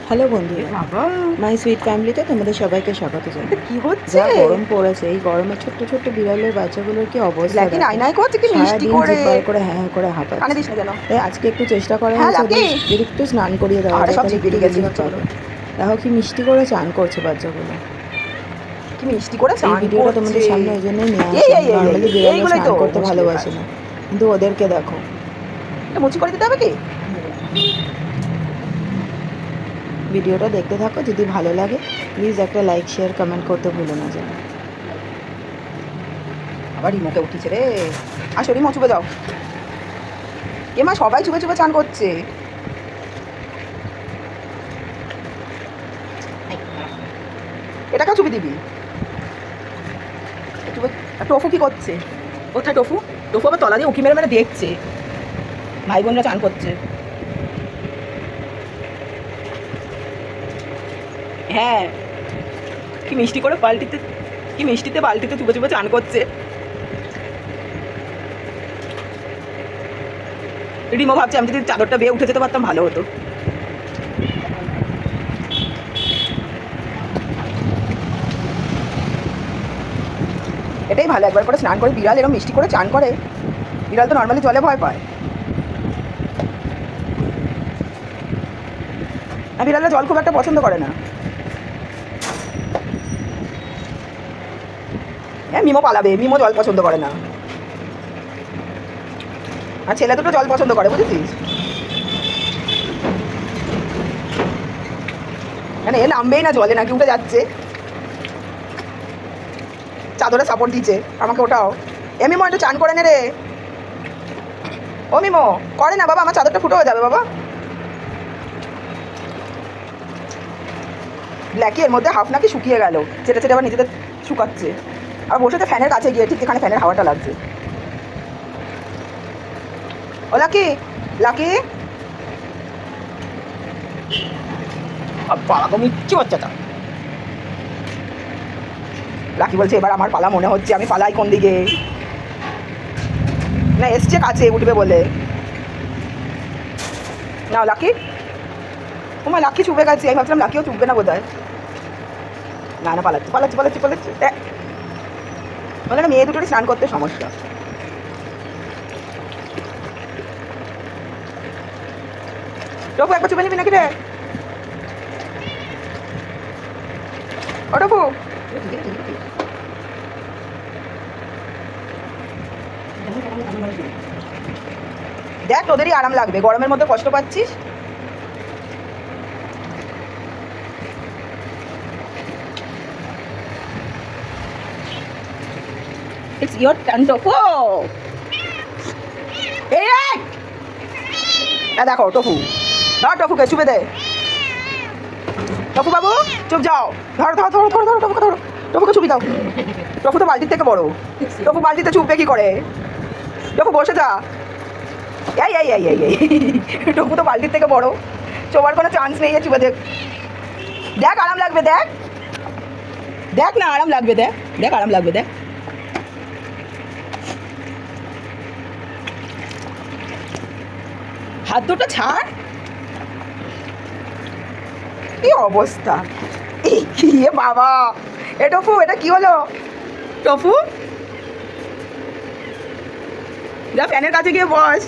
Hello বন্ধুরা, বাবা my sweet ফ্যামিলিতে তোমাদের সবাইকে স্বাগত জানাই। কি হচ্ছে? যা গরম পড়েছে, এই গরমে ছোট্ট ছোট্ট বিড়ালের বাচ্চাগুলোর কি অবস্থা লাকি দেখো। নাই নাই করছে কি মিষ্টি সারাদিন করে। জিভ বার করে হ্যাঁ হ্যাঁ করে কানে হাঁপাচ্ছে। দিস না যেন। তাই আজকে একটু চেষ্টা করা হ্যাঁ, হয়েছে লাকি। যদি একটু স্নান করিয়ে দেওয়া আরে যায় সব তাহলে জিভ একটু বেরিয়ে গেছে রিলিফ বাচ্চাগুলো। পাবে। দেখো কি মিষ্টি করে চান করছে বাচ্চাগুলো। কি মিষ্টি করে এই চান ভিডিওটা করছে। তোমাদের সামনে ওই জন্যই নিয়ে এই আসলাম। এই এই নর্মালি এই, বিড়ালরা এইগুলোই স্নান তো করতে মুশকিল ভালোবাসে কাজ। না, কিন্তু ওদেরকে দেখো। এটা মুচি করে দিতে হবে কি? ভিডিওটা দেখতে থাকো, যদি ভালো লাগে প্লিজ একটা লাইক শেয়ার কমেন্ট করতে ভুলো না যেন। আবার রিমোকে উঠেছে রে। আসো রিমো চুপে যাও। এ মা সবাই চুপে চুপে চান করছে। এটাকে চুপে দিবি। চুপে। টফু কি করছে? কোথায় টফু? টফু আবার তলা দিয়ে উঁকি মেরে মেরে দেখছে ভাই বোনরা চান করছে। হ্যাঁ, কি মিষ্টি করে বালতিতে, কি মিষ্টিতে বালতিতে চুপে চুপে চান করছে। রিমো ভাবছে আমি যদি চাদরটা বেয়ে উঠে যেতে পারতাম ভালো হতো। এটাই ভালো, একবার করে স্নান করে বিড়াল এরকম মিষ্টি করে চান করে। বিড়াল তো নর্মালি জলে ভয় পায়। আর বিড়ালরা জল খুব একটা পছন্দ করে না। হ্যাঁ, মিমো পালাবে, মিমো জল পছন্দ করে না। আর ছেলে দুটো জল পছন্দ করে, বুঝেছিস? মানে এ নামবেই না জলে, নাকি উঠে যাচ্ছে। চাদরে সাপোর্ট দিচ্ছে আমাকে ওটাও। এ মিমো একটু চান করে নে রে। ও মিমো করে না বাবা, আমার চাদরটা ফুটো হয়ে যাবে বাবা। ব্ল্যাকি এর মধ্যে হাফ নাকি শুকিয়ে গেল, চেটে চেটে আবার নিজেদের শুকাচ্ছে। আর বসেছে ফ্যানের কাছে গিয়ে, ঠিক যেখানে ফ্যানের হাওয়াটা লাগছে। ও লাকি, লাকি পালাগো মিচ্ছি বাচ্চাটা। লাকি বলছে এবার আমার পালা মনে হচ্ছে, আমি পালাই কোন দিকে। না এসছে কাছে উঠবে বলে। না লাকি, তোমার লাকি চুপে গেছে, আমি ভাবছিলাম লাকিও চুপবে না বোধ হয়। না না পালাচ্ছে পালাচ্ছে পালাচ্ছে পালাচ্ছে। বলে না মেয়ে দুটোরই স্নান করতে সমস্যা। টপু একবার চুপে নিবি নাকি রে? ও টপু, দেখ তোদেরই আরাম লাগবে, গরমের মধ্যে কষ্ট পাচ্ছিস। It's your turn, টপু। এই দেখো টপু, ধর টপুকে চুপে দে। টপু বাবু চুপ যাও। ধরো ধরো ধরো ধরো ধরো টপুকে ধরো। টপুকে চুপি দাও। টপু তো বালতির থেকে বড়। টপু বালতিতে চুপবে কি করে? টপু বসে যা। এই এই এই এই এই টপু তো বালতির থেকে বড়, চোবার কোনো চান্স নেই। চুপে দেখ, দেখ আরাম লাগবে, দেখ দেখ না আরাম লাগবে, দেখ দেখ আরাম লাগবে, দেখ। হাত দুটো ছাড়। কি অবস্থা! এই কি এ বাবা! এ টফু, এটা কি হলো? টফু যা ফ্যানের কাছে গিয়ে বস।